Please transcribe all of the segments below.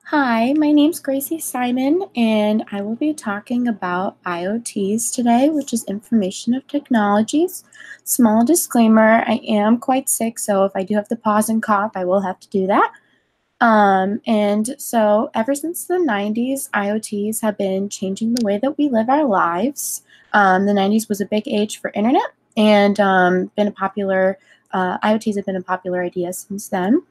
Hi, my name's Gracie Simon, and I will be talking about IoTs today, which is information of technologies. Small disclaimer, I am quite sick, so if I do have to pause and cough, I will have to do that. And so ever since the 90s, IoTs have been changing the way that we live our lives. The 90s was a big age for internet, and been a popular, IoTs have been a popular idea since then.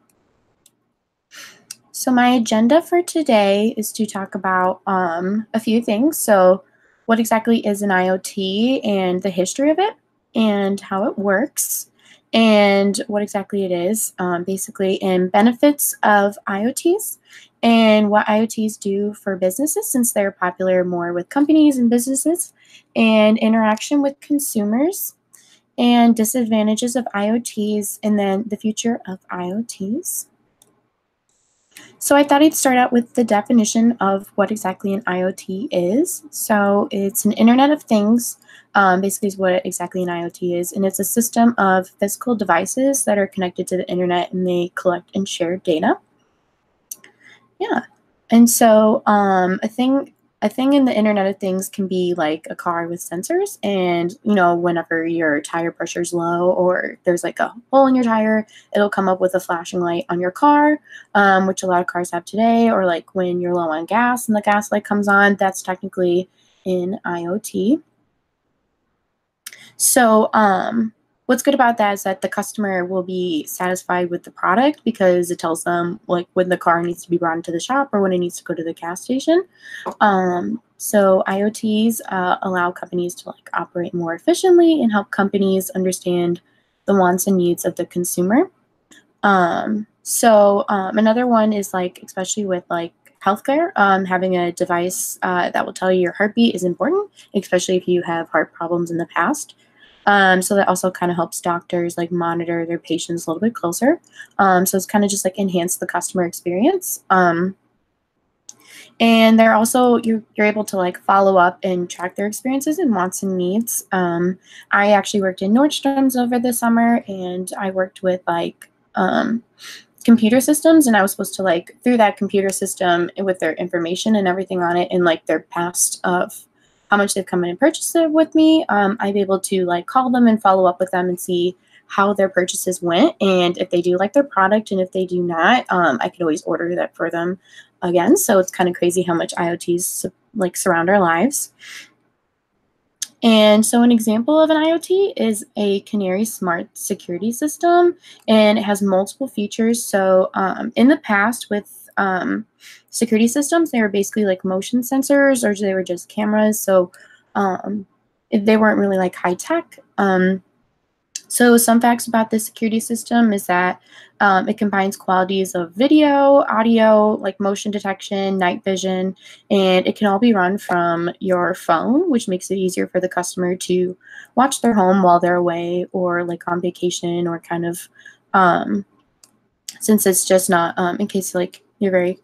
So my agenda for today is to talk about a few things. So what exactly is an IoT and the history of it and how it works and what exactly it is, basically, and benefits of IoTs and what IoTs do for businesses since they're popular more with companies and businesses, and interaction with consumers and disadvantages of IoTs, and then the future of IoTs. So I thought I'd start out with the definition of what exactly an IoT is. So it's an Internet of Things, basically is what exactly an IoT is. And it's a system of physical devices that are connected to the internet and they collect and share data. Yeah. And so a thing in the Internet of Things can be like a car with sensors, and whenever your tire pressure is low or there's like a hole in your tire, it'll come up with a flashing light on your car, which a lot of cars have today. Or like when you're low on gas and the gas light comes on, that's technically an IoT. So what's good about that is that the customer will be satisfied with the product because it tells them like when the car needs to be brought into the shop or when it needs to go to the gas station. So IoTs allow companies to like operate more efficiently and help companies understand the wants and needs of the consumer. Another one is like, especially with like healthcare, having a device that will tell you your heartbeat is important, especially if you have heart problems in the past. So that also kind of helps doctors like monitor their patients a little bit closer. So it's kind of just like enhance the customer experience. And they're also you're able to like follow up and track their experiences and wants and needs. I actually worked in Nordstrom's over the summer, and I worked with like computer systems, and I was supposed to like through that computer system with their information and everything on it and like their past of how much they've come in and purchased it with me. I'd be able to like call them and follow up with them and see how their purchases went and if they do like their product, and if they do not, I could always order that for them again. So it's kind of crazy how much IoTs like surround our lives. And so an example of an IoT is a Canary Smart Security System, and it has multiple features. So in the past with security systems, they were basically like motion sensors, or they were just cameras. So they weren't really like high tech. So some facts about this security system is that it combines qualities of video, audio, like motion detection, night vision, and it can all be run from your phone, which makes it easier for the customer to watch their home while they're away or like on vacation, or kind of since it's just not in case like you're very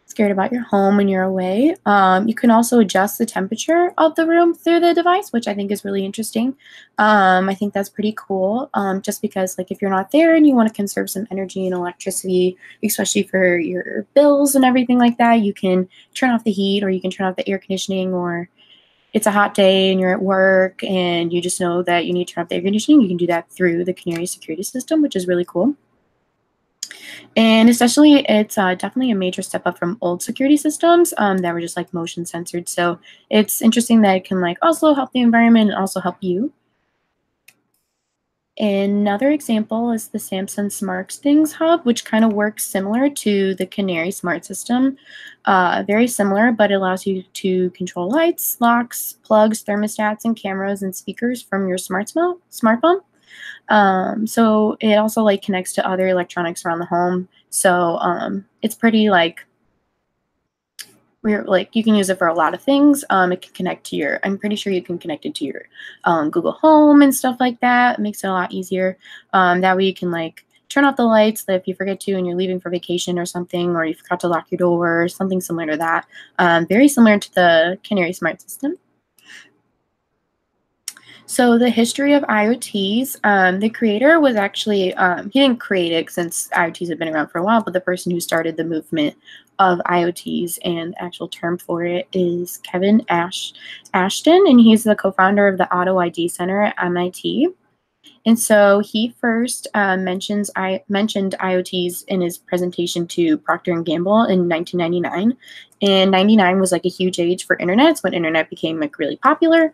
scared about your home when you're away. You can also adjust the temperature of the room through the device, which I think is really interesting. I think that's pretty cool, just because like if you're not there and you want to conserve some energy and electricity, especially for your bills and everything like that, you can turn off the heat, or you can turn off the air conditioning, or it's a hot day and you're at work and you just know that you need to turn off the air conditioning. You can do that through the Canary security system, which is really cool. And especially, it's definitely a major step up from old security systems that were just like motion censored. So it's interesting that it can like also help the environment and also help you. Another example is the Samsung Smart Things Hub, which kind of works similar to the Canary Smart System. Very similar, but it allows you to control lights, locks, plugs, thermostats, and cameras and speakers from your smartphone. So it also like connects to other electronics around the home. So it's pretty like you can use it for a lot of things. It can connect to your, I'm pretty sure you can connect it to your Google Home and stuff like that. It makes it a lot easier. That way you can like turn off the lights if you forget to and you're leaving for vacation or something, or you forgot to lock your door or something similar to that. Very similar to the Canary Smart System. So the history of IoTs, the creator was actually, he didn't create it since IoTs have been around for a while, but the person who started the movement of IoTs and the actual term for it is Ashton, and he's the co-founder of the Auto ID Center at MIT. And so he first mentioned IoTs in his presentation to Procter and Gamble in 1999. And 99 was like a huge age for internet. It's when internet became like really popular.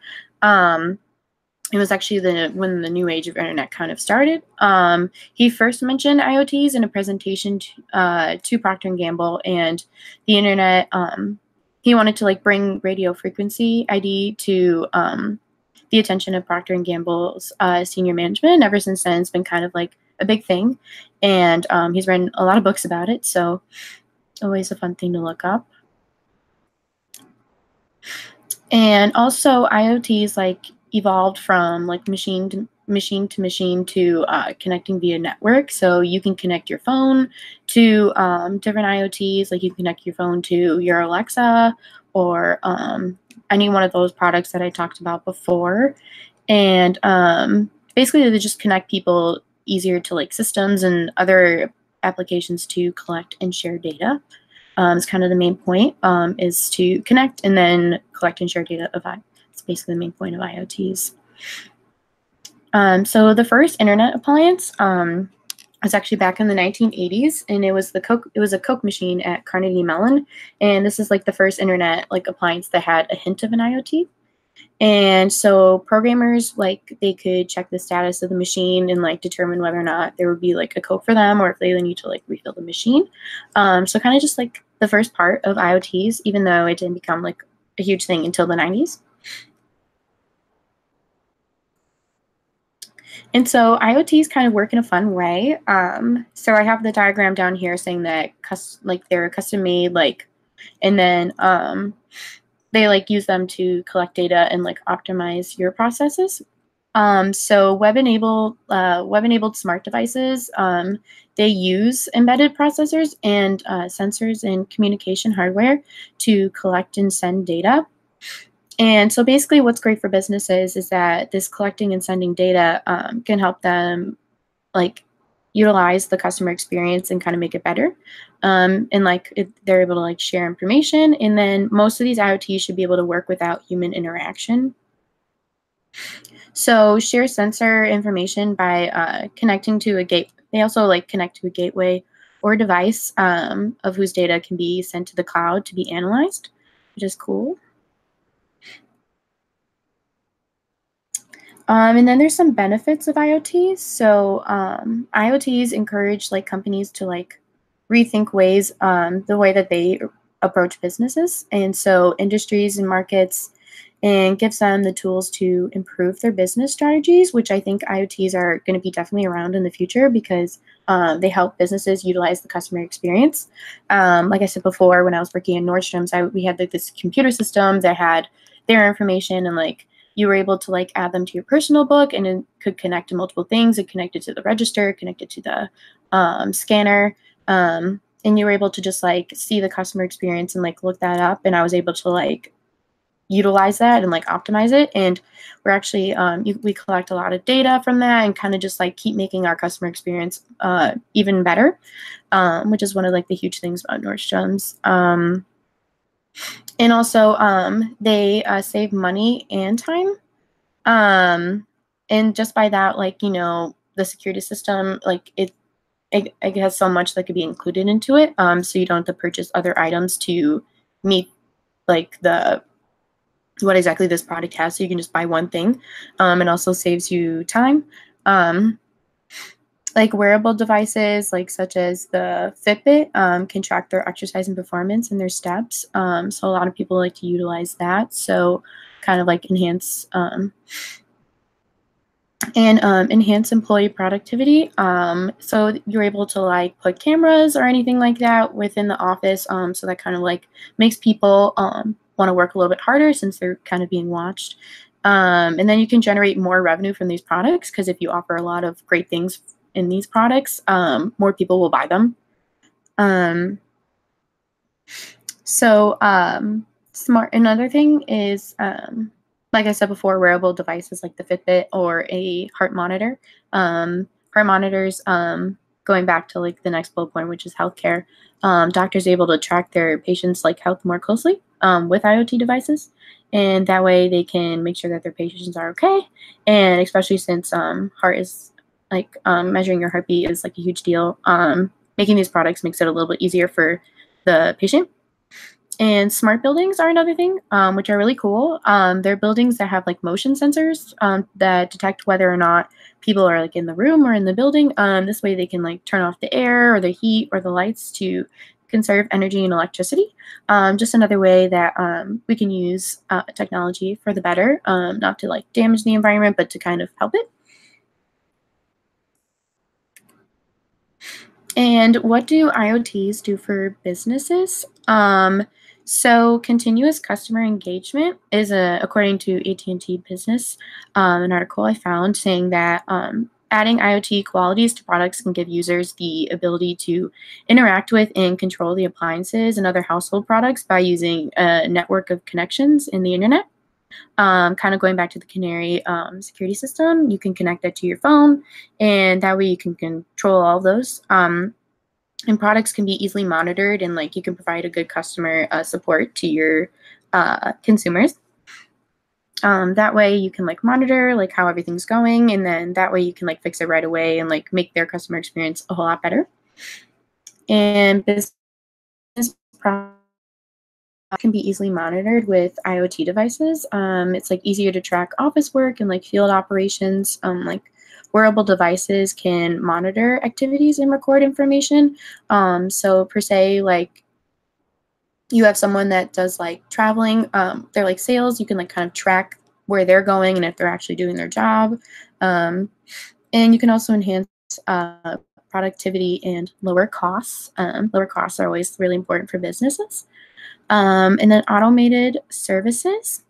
It was actually when the new age of internet kind of started. He first mentioned IoTs in a presentation to Procter and Gamble and the internet. He wanted to like bring radio frequency ID to the attention of Procter and Gamble's senior management. And ever since then, it's been kind of like a big thing, and he's written a lot of books about it. So always a fun thing to look up. And also IoTs like evolved from like machine to machine to connecting via network. So you can connect your phone to different IoTs, like you can connect your phone to your Alexa or any one of those products that I talked about before. And basically they just connect people easier to like systems and other applications to collect and share data. It's kind of the main point is to connect and then collect and share data of I. It's basically the main point of IoTs. So the first internet appliance was actually back in the 1980s, and it was a Coke machine at Carnegie Mellon, and this is like the first internet like appliance that had a hint of an IoT. And so programmers, like, they could check the status of the machine and like determine whether or not there would be like a Coke for them or if they need to like refill the machine. So kind of just like the first part of IoTs, even though it didn't become like a huge thing until the 90s. And so IoTs kind of work in a fun way. So I have the diagram down here saying that they're custom made, like, and then they like use them to collect data and like optimize your processes. So web-enabled smart devices, they use embedded processors and sensors and communication hardware to collect and send data. And so basically what's great for businesses is that this collecting and sending data can help them like utilize the customer experience and kind of make it better. And like they're able to like share information. And then most of these IoTs should be able to work without human interaction. So share sensor information by connecting to a gate. They also like connect to a gateway or device of whose data can be sent to the cloud to be analyzed, which is cool. And then there's some benefits of IoTs. So IoTs encourage like companies to like rethink ways, the way that they approach businesses. And so industries and markets, and gives them the tools to improve their business strategies, which I think IoTs are going to be definitely around in the future because they help businesses utilize the customer experience. Like I said before, when I was working in Nordstrom's, we had like this computer system that had their information, and like you were able to like add them to your personal book, and it could connect to multiple things. It connected to the register, connected to the scanner, and you were able to just like see the customer experience and like look that up. And I was able to like utilize that and like optimize it. And we're actually we collect a lot of data from that and kind of just like keep making our customer experience even better, which is one of like the huge things about Nordstrom's. And also they save money and time, and just by that, like, you know, the security system, like it has so much that could be included into it, so you don't have to purchase other items to meet like what exactly this product has. So you can just buy one thing. It also saves you time. Like wearable devices, like such as the Fitbit, can track their exercise and performance and their steps. So a lot of people like to utilize that. So kind of like enhance enhance employee productivity. So you're able to like put cameras or anything like that within the office. So that kind of like makes people want to work a little bit harder since they're kind of being watched. And then you can generate more revenue from these products because if you offer a lot of great things in these products, more people will buy them. Smart. Another thing is like I said before, wearable devices like the Fitbit or a heart monitor. Heart monitors, going back to like the next bullet point, which is healthcare. Doctors are able to track their patients' like health more closely with IoT devices, and that way they can make sure that their patients are okay. And especially since heart is like measuring your heartbeat is like a huge deal. Making these products makes it a little bit easier for the patient. And smart buildings are another thing, which are really cool. They're buildings that have like motion sensors that detect whether or not people are like in the room or in the building. This way they can like turn off the air or the heat or the lights to conserve energy and electricity. Just another way that we can use technology for the better, not to like damage the environment, but to kind of help it. And what do IoTs do for businesses? So continuous customer engagement is according to AT&T Business, an article I found saying that adding IoT qualities to products can give users the ability to interact with and control the appliances and other household products by using a network of connections in the internet. Kind of going back to the Canary security system, you can connect that to your phone, and that way you can control all of those. And products can be easily monitored, and like you can provide a good customer support to your consumers. That way you can like monitor like how everything's going, and then that way you can like fix it right away and like make their customer experience a whole lot better. And business can be easily monitored with IoT devices. It's like easier to track office work and like field operations. Like wearable devices can monitor activities and record information. So per se, like you have someone that does like traveling, they're like sales, you can like kind of track where they're going and if they're actually doing their job. And you can also enhance productivity and lower costs. Lower costs are always really important for businesses. And then automated services.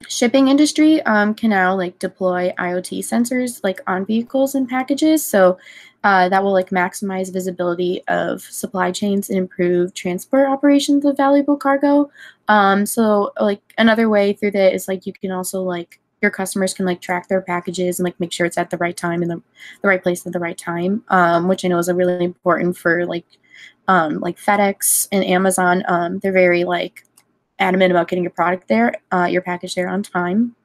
Shipping industry can now like deploy IoT sensors like on vehicles and packages. So that will like maximize visibility of supply chains and improve transport operations of valuable cargo. So like another way through that is like you can also like your customers can like track their packages and like make sure it's at the right time and the right place at the right time, which I know is a really important for like FedEx and Amazon. They're very like adamant about getting your product there, your package there on time.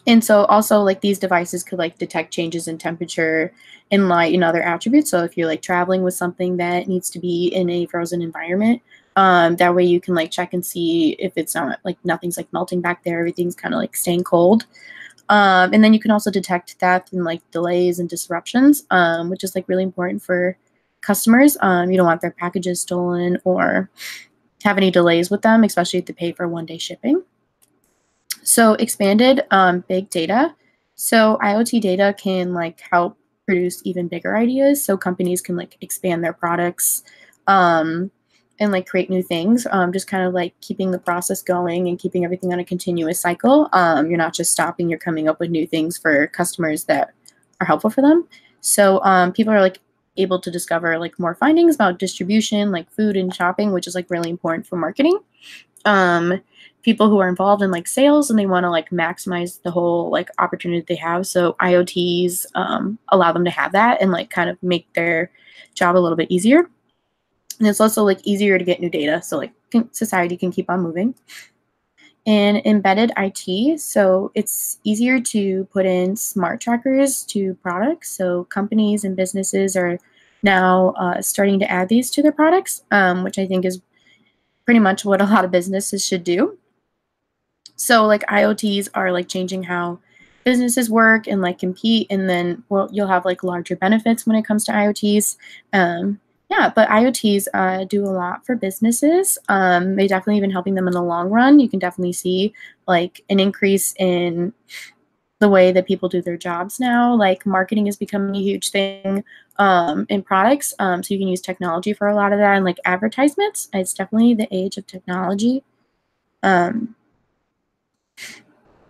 And so also like these devices could like detect changes in temperature and light and other attributes. So if you're like traveling with something that needs to be in a frozen environment, that way you can like check and see if it's not like nothing's like melting back there, everything's kind of like staying cold. And then you can also detect theft and like delays and disruptions, which is like really important for customers. You don't want their packages stolen or have any delays with them, especially if they pay for one-day shipping. So expanded big data. So IoT data can like help produce even bigger ideas. So companies can like expand their products and like create new things. Just kind of like keeping the process going and keeping everything on a continuous cycle. You're not just stopping, you're coming up with new things for customers that are helpful for them. So people are like able to discover like more findings about distribution, like food and shopping, which is like really important for marketing. People who are involved in like sales and they want to like maximize the whole like opportunity they have. So IoTs allow them to have that and like kind of make their job a little bit easier. And it's also like easier to get new data. So like society can keep on moving. And embedded IT, so it's easier to put in smart trackers to products. So companies and businesses are now starting to add these to their products, which I think is pretty much what a lot of businesses should do. So like IoTs are like changing how businesses work and like compete, and then well, you'll have like larger benefits when it comes to IoTs. Yeah, but IoTs do a lot for businesses. They definitely even helping them in the long run. You can definitely see like an increase in the way that people do their jobs now. Like marketing is becoming a huge thing in products. So you can use technology for a lot of that, and like advertisements. It's definitely the age of technology. Um,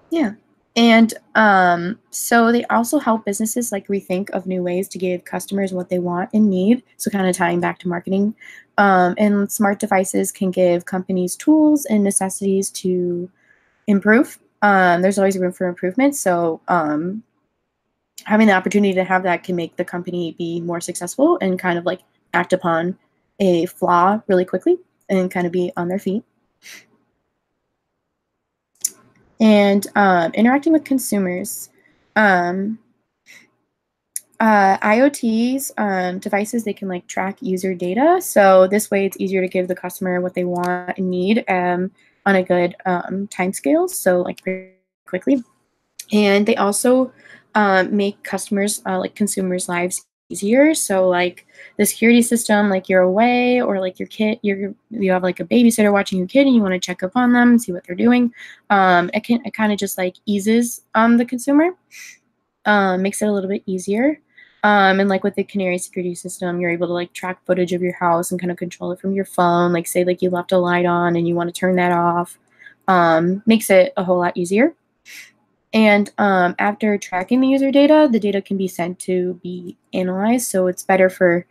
yeah. And so they also help businesses like rethink of new ways to give customers what they want and need. So kind of tying back to marketing. And smart devices can give companies tools and necessities to improve. There's always room for improvement. So having the opportunity to have that can make the company be more successful and kind of like act upon a flaw really quickly and kind of be on their feet. And interacting with consumers. Um, IoTs devices, they can like track user data. So this way it's easier to give the customer what they want and need on a good time scale. So like very quickly. And they also make customers, like consumers' lives easier. So like the security system, like you're away or like your kid, you have like a babysitter watching your kid and you want to check up on them, see what they're doing. It kind of just like eases the consumer, makes it a little bit easier. And like with the Canary security system, you're able to like track footage of your house and kind of control it from your phone. Like say like you left a light on and you want to turn that off. Makes it a whole lot easier. And after tracking the user data, the data can be sent to be analyzed. So it's better for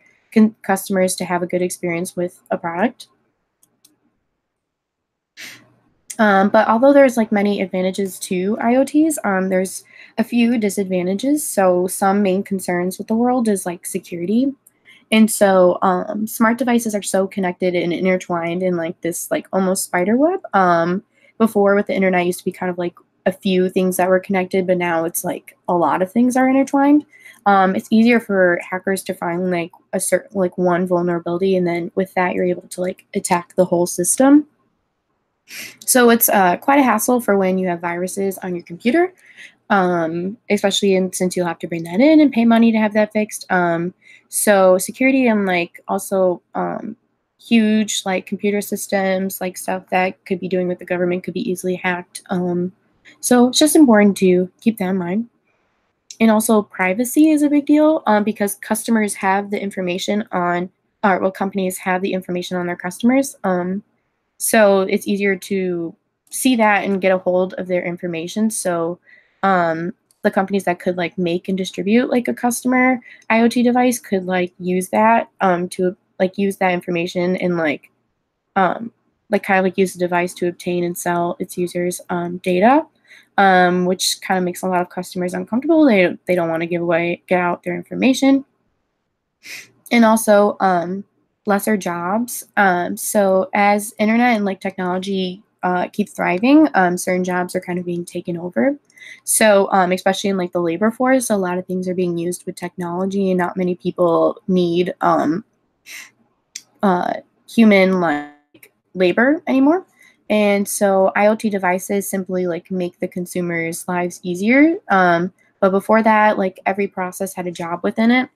customers to have a good experience with a product. But although there's like many advantages to IoTs, there's a few disadvantages. So some main concerns with the world is like security. And so smart devices are so connected and intertwined in like this like almost spider web. Before with the internet used to be kind of like a few things that were connected, but now it's like a lot of things are intertwined. It's easier for hackers to find like a certain like one vulnerability, and then with that you're able to like attack the whole system. So it's quite a hassle for when you have viruses on your computer, especially since you'll have to bring that in and pay money to have that fixed. So security and like also huge like computer systems, like stuff that could be doing with the government could be easily hacked. So it's just important to keep that in mind. And also privacy is a big deal because customers have the information on, or well, companies have the information on their customers. So it's easier to see that and get a hold of their information. So the companies that could like make and distribute like a customer IoT device could like use that to like use that information and like kind of like use the device to obtain and sell its users data, which kind of makes a lot of customers uncomfortable. They don't want to get out their information. And also lesser jobs. So as internet and like technology keep thriving, certain jobs are kind of being taken over. So especially in like the labor force, a lot of things are being used with technology, and not many people need human like labor anymore. And so IoT devices simply like make the consumer's lives easier. But before that, like every process had a job within it.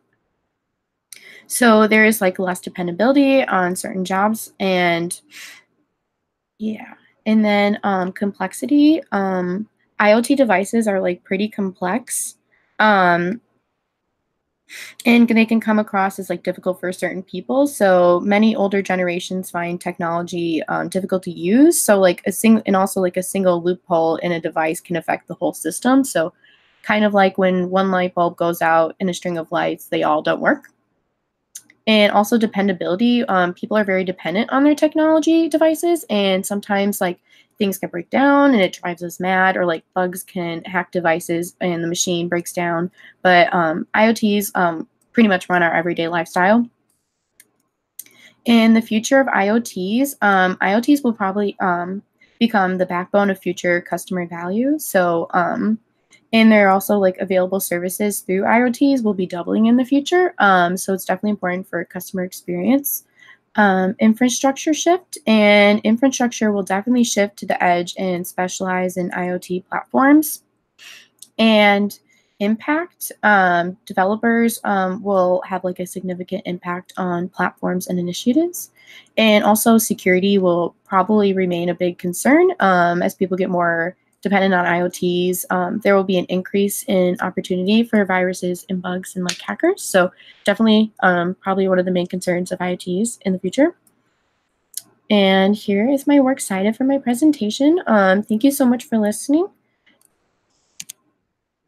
So there is like less dependability on certain jobs, and yeah. And then complexity. IoT devices are like pretty complex. Um, and they can come across as like difficult for certain people. So many older generations find technology difficult to use. So like and also like a single loophole in a device can affect the whole system. So kind of like when one light bulb goes out in a string of lights, they all don't work. And also dependability. People are very dependent on their technology devices, and sometimes like things can break down and it drives us mad, or like bugs can hack devices and the machine breaks down. But IoTs pretty much run our everyday lifestyle. In the future of IoTs will probably become the backbone of future customer value. So and there are also like available services through IoTs will be doubling in the future. So it's definitely important for customer experience. Infrastructure shift, and infrastructure will definitely shift to the edge and specialize in IoT platforms. And impact, developers will have like a significant impact on platforms and initiatives. And also security will probably remain a big concern as people get more dependent on IoTs. There will be an increase in opportunity for viruses and bugs and like hackers. So definitely probably one of the main concerns of IoTs in the future. And here is my works cited for my presentation. Thank you so much for listening.